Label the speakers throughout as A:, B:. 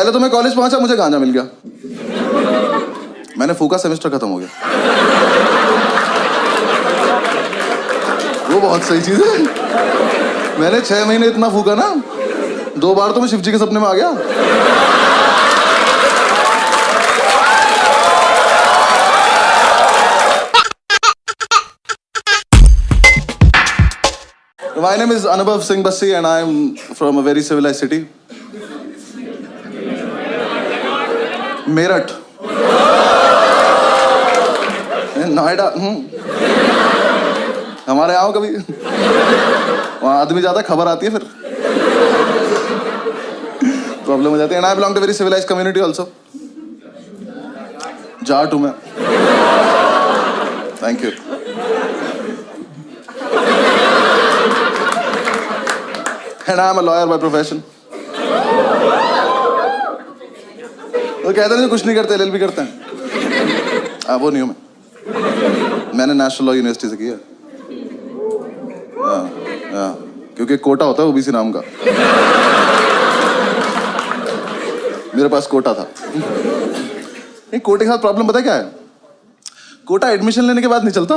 A: पहले तो मैं कॉलेज पहुंचा, मुझे गांजा मिल गया, मैंने फूका, सेमेस्टर खत्म हो गया। वो बहुत सही चीज है। मैंने 6 महीने इतना फूका ना, 2 बार तो मैं शिव जी के सपने में आ गया। My name is Anubhav Singh Bassi and I am from a very civilized city. Meerut, Noida. हमारे आओ कभी, वहाँ आदमी ज्यादा, खबर आती है फिर प्रॉब्लम हो जाती है। And I belong to very civilized community also. Jat हूँ मैं। Thank you. And I am a lawyer by profession. तो कहते हैं कुछ नहीं करते, LLB करते हैं। वो नहीं हूँ मैंने नेशनल लॉ यूनिवर्सिटी से किया। क्योंकि कोटा होता है ओबीसी नाम का, मेरे पास कोटा था। नहीं, कोटे के साथ प्रॉब्लम पता है क्या है? कोटा एडमिशन लेने के बाद नहीं चलता।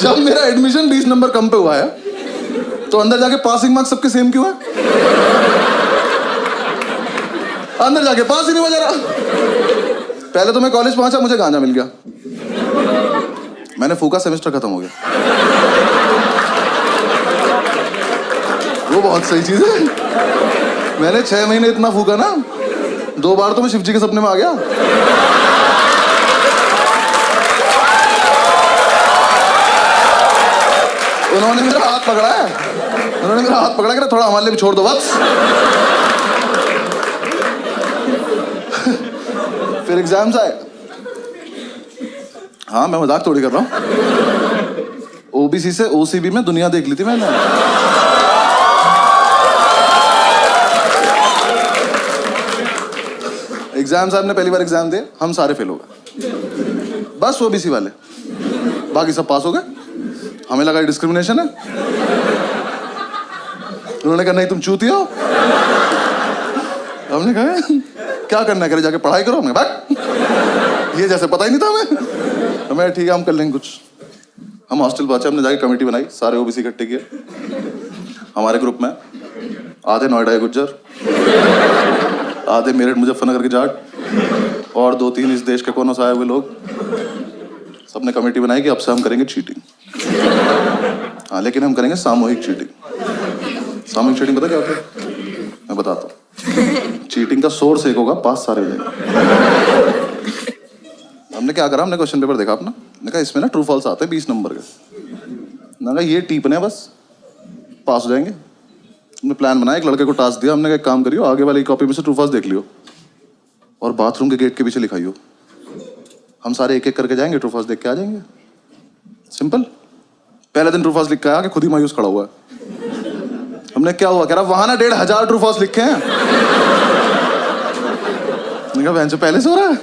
A: जब मेरा एडमिशन 20 नंबर कम पे हुआ है, तो अंदर जाके पासिंग मार्क्स सबके सेम क्यों है? अंदर जाके पास ही नहीं हो जा रहा। पहले तो मैं कॉलेज पहुंचा, मुझे गांजा मिल गया, मैंने फूका, सेमेस्टर खत्म हो गया। वो बहुत सही चीज है। मैंने 6 महीने इतना फूका ना, 2 बार तो मैं शिव जी के सपने में आ गया। उन्होंने मेरा हाथ पकड़ा है, कि थोड़ा हमारे लिए भी छोड़ दो बस। फिर एग्जाम्स आए। हाँ, मैं मजाक थोड़ी कर रहा हूँ। ओबीसी से ओसीबी में दुनिया देख ली थी मैंने। एग्जाम साहब ने पहली बार एग्जाम दिए, हम सारे फेल हो गए, बस ओबीसी वाले, बाकी सब पास हो गए। हमें लगा डिस्क्रिमिनेशन है। उन्होंने कहा नहीं तुम चूतिया हो। हमने कहा क्या करना करे, जाके पढ़ाई करो। हमने कहा ये जैसे पता ही नहीं था हमें। ठीक है हम कर लेंगे कुछ। हम हॉस्टल पहुंचे, हमने जाके कमेटी बनाई, सारे ओबीसी इकट्ठे किए। हमारे ग्रुप में आधे नोएडा गुज्जर, आधे मेरठ मुजफ्फरनगर के जाट, और 2-3 इस देश के कोनों से आए हुए लोग। सबने कमेटी बनाई कि अब से हम करेंगे चीटिंग। हाँ, लेकिन हम करेंगे सामूहिक चीटिंग। सामूहिक चीटिंग पता क्या होता है? मैं बताता हूँ। चीटिंग का सोर्स एक होगा, पास सारे हो जाएंगे। हमने क्या करा, हमने क्वेश्चन पेपर देखा अपना, मैंने कहा इसमें ना ट्रू फॉल्स आते हैं 20 नंबर के। मैंने कहा ये टीपने बस, पास हो जाएंगे। हमने प्लान बनाया, एक लड़के को टास्क दिया, हमने कहा एक काम करियो, आगे वाली कॉपी में से ट्रू फॉल्स देख लियो और बाथरूम के गेट के पीछे लिखाइयो। हम सारे एक एक करके जाएंगे, ट्रू फॉल्स देख के आ जाएंगे। सिंपल। पहले दिन ट्रू फॉल्स लिख के आया कि खुद ही मायूस खड़ा हुआ है। हमने क्या हुआ, कह रहा वहां ना 1500 ट्रू फॉल्स लिखे हैं। मैंने कहा बहन से पहले से हो रहा है,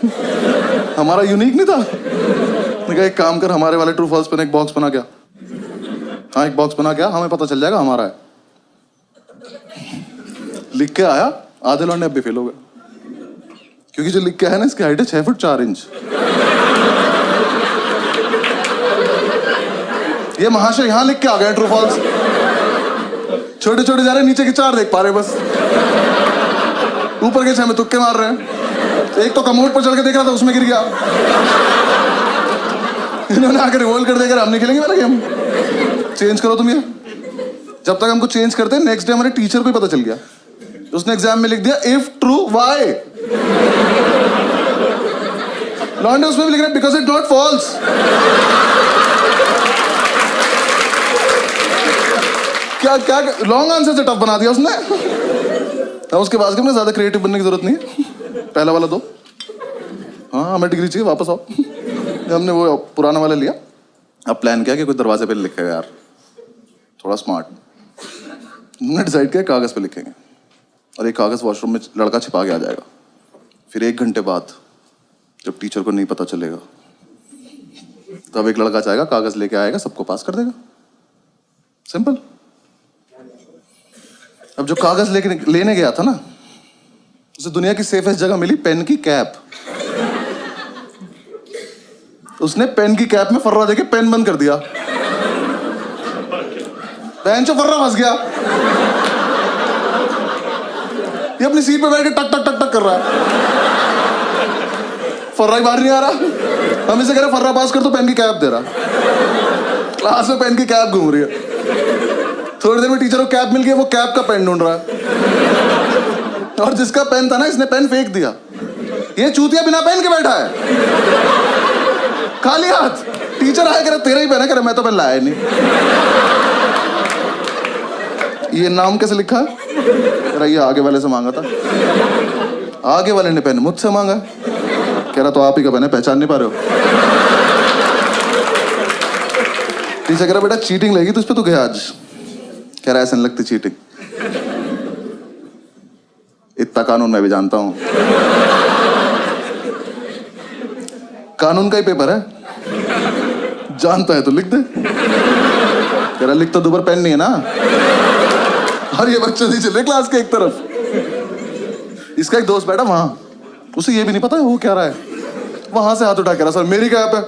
A: हमारा यूनिक नहीं था। मैंने कहा एक काम कर, हमारे वाले ट्रू फॉल्स पे एक बॉक्स बना गया। हाँ, एक बॉक्स बना गया, हमें पता चल जाएगा हमारा है। लिख के आया, आधे लौंडे अब भी फेल हो गए, क्योंकि जो लिख के आया ना, इसकी हाइट है 6 फुट 4 इंच। ये महाशय यहाँ लिख के आ गए ट्रू फॉल्स, छोटे छोटे जा रहे, नीचे के 4 देख पा रहे बस, ऊपर के 6 में तुक्के मार रहे हैं। एक तो कमोड पर चढ़ के देख रहा था, उसमें गिर गया। इन्होंने आकर रिवोल्व कर देकर हम नहीं खेलेंगे वाला गेम, चेंज करो तुम ये। जब तक हमको चेंज करते, नेक्स्ट डे हमारे टीचर को ही पता चल गया, उसने एग्जाम में लिख दिया इफ ट्रू वाई। लॉन्डे उसमें भी लिख रहा है बिकॉज इट नॉट फॉल्स। क्या क्या लॉन्ग आंसर से टफ बना दिया उसने। उसके बाद में ज्यादा क्रिएटिव बनने की जरूरत नहीं है, पहला वाला दो। हाँ, हमें डिग्री चाहिए, वापस आओ। हमने वो पुराना वाला लिया। अब प्लान किया कि कोई दरवाजे पे लिखेगा यार, थोड़ा स्मार्ट। हमने डिसाइड किया कागज पे लिखेंगे, और एक कागज वॉशरूम में लड़का छिपा के आ जाएगा। फिर 1 घंटे बाद जब टीचर को नहीं पता चलेगा, तब एक लड़का जाएगा, कागज लेके आएगा, सबको पास कर देगा। सिंपल। अब जो कागज लेने गया था ना, उसे दुनिया की सेफेस्ट जगह मिली पेन की कैप। उसने पेन की कैप में फर्रा देके पेन बंद कर दिया। पेन से फर्रा फंस गया। ये अपनी सीट पे बैठ के टक टक टक टक कर रहा है, फर्रा ही बाहर नहीं आ रहा। हम इसे कह रहे फर्रा पास कर तो पेन की कैप दे रहा। क्लास में पेन की कैप घूम रही है। थोड़ी देर में टीचर को कैप मिल गई, वो कैप का पेन ढूंढ रहा है। और जिसका पेन था ना, इसने पेन फेंक दिया। ये चूतिया बिना पेन के बैठा है, खाली हाथ। टीचर आया, कह रहा तेरा ही पेन है। कह रहा मैं तो पेन लाया नहीं। ये नाम कैसे लिखा है? कह रहा ये आगे वाले से मांगा था। आगे वाले ने पेन मुझसे मांगा। कह रहा तो आप ही का पेन है, पहचान नहीं पा रहे हो? टीचर कह रहा बेटा चीटिंग लगी तुझ पे, तू गया आज। कह रहा ऐसे नहीं लगती चीटिंग, इतना कानून मैं भी जानता हूं। कानून का ही पेपर है, जानता है तो लिख दे। कह रहा लिख तो दो, पर पेन नहीं है ना। और ये बच्चे नहीं चल रहे क्लास के एक तरफ। इसका एक दोस्त बैठा वहां, उसे ये भी नहीं पता है वो क्या रहा है। वहां से हाथ उठा, कह रहा सर मेरी कैप है।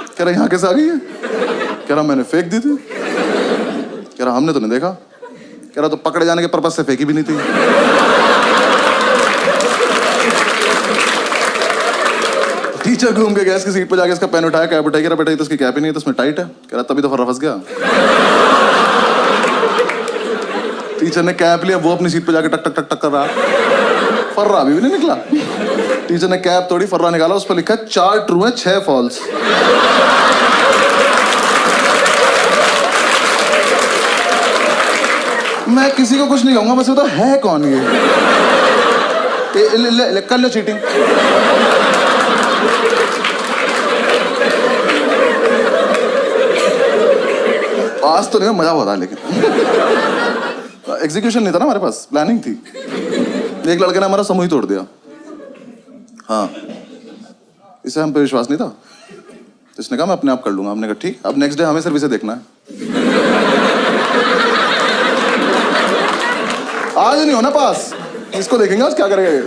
A: कह रहा यहाँ कैसे आ गई है? कह रहा मैंने फेंक दी थी। कह रहा हमने तो नहीं देखा। कह रहा तो पकड़े जाने के पर्पस से फेंकी भी नहीं थी। टीचर घूम के गया इसकी सीट पर जाके, इसका पेन उठाया, कैप उठाई। कह रहा बेटा ये तो इसकी कैप ही नहीं है, तो इसमें टाइट है। कह रहा तभी तो फर्रा फंस गया। टीचर ने कैप लिया, वो अपनी सीट पे जाके टक टक टक टक कर रहा। फर्रा अभी भी नहीं निकला। टीचर ने कैप तोड़ी, फर्रा निकाला, उस पर लिखा 4 ट्रू है 6 फॉल्स। मैं किसी को कुछ नहीं कहूंगा, बस तो है कौन ये? ले, कर लो चीटिंग। आज तो नहीं, मजा हुआ था, लेकिन एग्जीक्यूशन नहीं था ना हमारे पास, प्लानिंग थी। एक लड़के ने हमारा समूह ही तोड़ दिया। हाँ, इसे हम पे विश्वास नहीं था, तो इसने कहा मैं अपने आप कर लूंगा। हमने कहा ठीक। अब नेक्स्ट डे हमें सिर्फ इसे देखना है। आज नहीं होना पास, इसको देखेंगे आज क्या करेगा ये।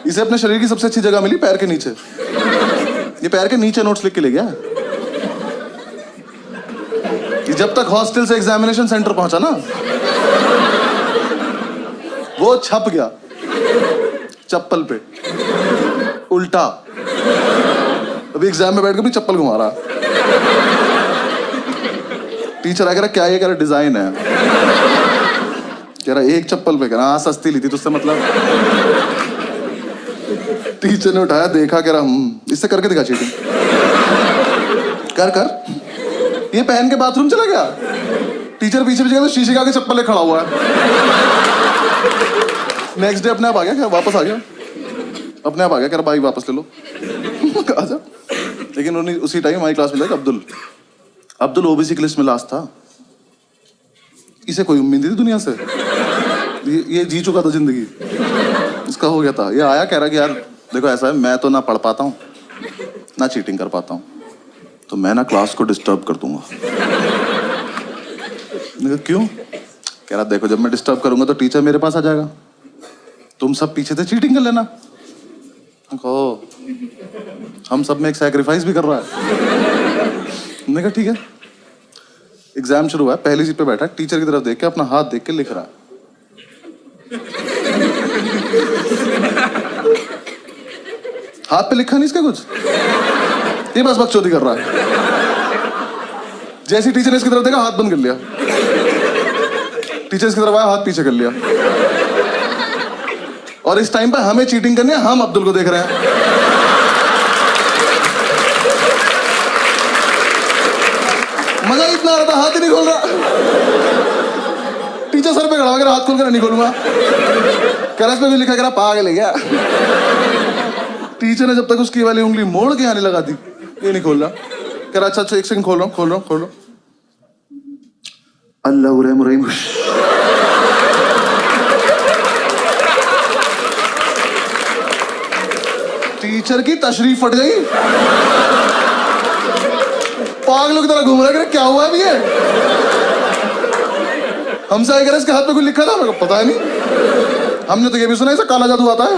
A: इसे अपने शरीर की सबसे अच्छी जगह मिली, पैर के नीचे। ये पैर के नीचे नोट्स लिख के ले गया। कि जब तक हॉस्टल से एग्जामिनेशन सेंटर पहुंचा ना, वो छप गया चप्पल पे उल्टा। अभी एग्जाम में बैठ के भी चप्पल घुमा रहा। टीचर आ कह रहा क्या ये? कह रहा डिजाइन है। कह रहा एक चप्पल पे। कह रहा हाँ सस्ती ली थी तुझसे मतलब। टीचर ने उठाया, देखा, कह रहा इससे करके दिखा चीटिंग। कर ये पहन के बाथरूम चला गया। टीचर पीछे पीछे तो शीशे के आगे चप्पल ले खड़ा हुआ है। नेक्स्ट डे अपने आप आ गया, क्या वापस आ गया, अपने आप आ गया। कह रहा भाई वापस ले लो। आजा। लेकिन उसी टाइम हमारी क्लास में था अब्दुल ओबीसी की लिस्ट में लास्ट था। इसे कोई उम्मीद नहीं थी दुनिया से। ये जी चुका था जिंदगी, इसका हो गया था। ये आया, कह रहा कि यार देखो ऐसा है, मैं तो ना पढ़ पाता हूँ ना चीटिंग कर पाता हूँ, तो मैं ना क्लास को डिस्टर्ब कर दूंगा। क्यों? कह रहा देखो जब मैं डिस्टर्ब करूंगा तो टीचर मेरे पास आ जाएगा, तुम सब पीछे से चीटिंग कर लेना। कहो हम सब में एक सैक्रिफाइस भी कर रहा है। मैंने कहा ठीक है। एग्जाम शुरू हुआ, पहली सीट पे बैठा, टीचर की तरफ देख के अपना हाथ देख के लिख रहा है। हाथ पे लिखा नहीं इसका कुछ, ये बस बकचोदी कर रहा है। जैसे टीचर ने इसकी तरफ देखा, हाथ बंद कर लिया। टीचर इसकी तरफ आया, हाथ पीछे कर लिया। और इस टाइम पे हमें चीटिंग करनी है, हम अब्दुल को देख रहे हैं। मजा इतना आ रहा था, हाथ ही नहीं खोल रहा। टीचर सर पे खड़ा होकर हाथ खोल कर नहीं खोलूंगा। करस पे भी लिखा, कह रहा पागल है क्या। टीचर ने जब तक उसकी वाली उंगली मोड़ के आने लगा दी, ये नहीं खोल रहा। कह रहा अच्छा एक सेकंड, खोल रहा हूं। अल्लाह रहीम। टीचर की तशरीफ फट गई। पागलों की तरह घूम रहा है, क्या हुआ है ये? हमसे आए कह रहे इसके हाथ पे कुछ लिखा था, मेरे को पता है नहीं, हमने तो ये भी सुना इसे काला जादू आता है।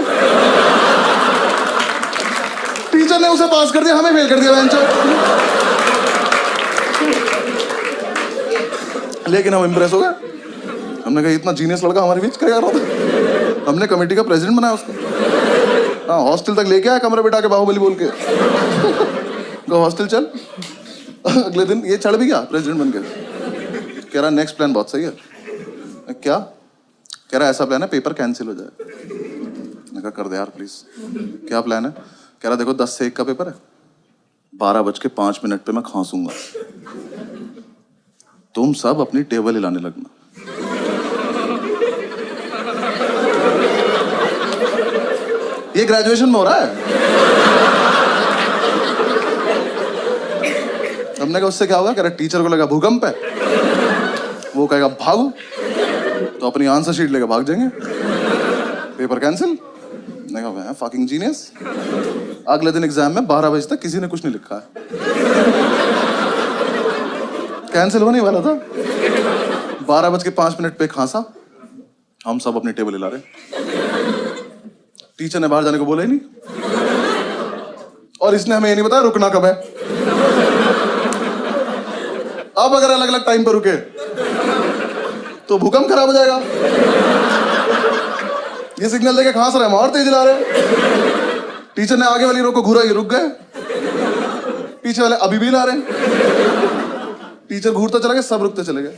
A: टीचर ने उसे पास कर दिया, हमें फेल कर दिया बेंचो। लेकिन हम इंप्रेस हो गए, हमने कहा इतना जीनियस लड़का हमारे बीच क्या कर रहा था। हमने कमेटी का प्रेसिडेंट बनाया उसको। हाँ, हॉस्टल तक लेके आया कमरे बिठा के बाहुबली बोल के। गो हॉस्टल चल। अगले दिन ये चढ़ भी गया प्रेसिडेंट बन के। कह रहा नेक्स्ट प्लान बहुत सही है। क्या? कह रहा ऐसा प्लान है पेपर कैंसिल हो जाए। मैंने कहा कर दे यार प्लीज। क्या प्लान है? कह रहा देखो 10 से 1 का पेपर है, 12:05 पे मैं खांसूंगा, तुम सब अपनी टेबल हिलाने लगना। ये ग्रेजुएशन में हो रहा है। हमने कहा उससे क्या होगा? कह रहा टीचर को लगा भूकंप है, वो कहेगा भागो, तो अपनी आंसर शीट लेकर भाग जाएंगे, पेपर कैंसिल। मैंने कहा फकिंग जीनियस। अगले दिन एग्जाम में 12 बजे तक किसी ने कुछ नहीं लिखा है, कैंसिल होने वाला था। 12:05 पे खांसा, हम सब अपनी टेबल हिला रहे। टीचर ने बाहर जाने को बोला ही नहीं, और इसने हमें ये नहीं बताया रुकना कब है। अब अगर अलग अलग टाइम पर रुके तो भूकंप खराब हो जाएगा। ये सिग्नल देके खांस रहे हैं, और तेज हिला रहे। टीचर ने आगे वाली रो को घूरा, ये रुक गए, पीछे वाले अभी भी हिला रहे। टीचर घूरता चला गया, सब रुकते चले गए।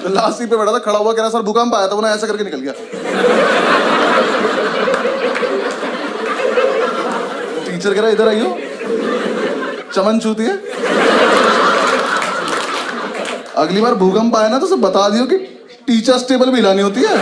A: तो लास्ट सीट पे बैठा था, खड़ा हुआ, कह रहा सर भूकंप आया था, वो ना ऐसा करके निकल गया। टीचर कह रहा इधर आइयो, चमन छूती है। अगली बार भूकंप आए ना तो सब बता दियो कि टीचर्स टेबल भी हिलानी होती है।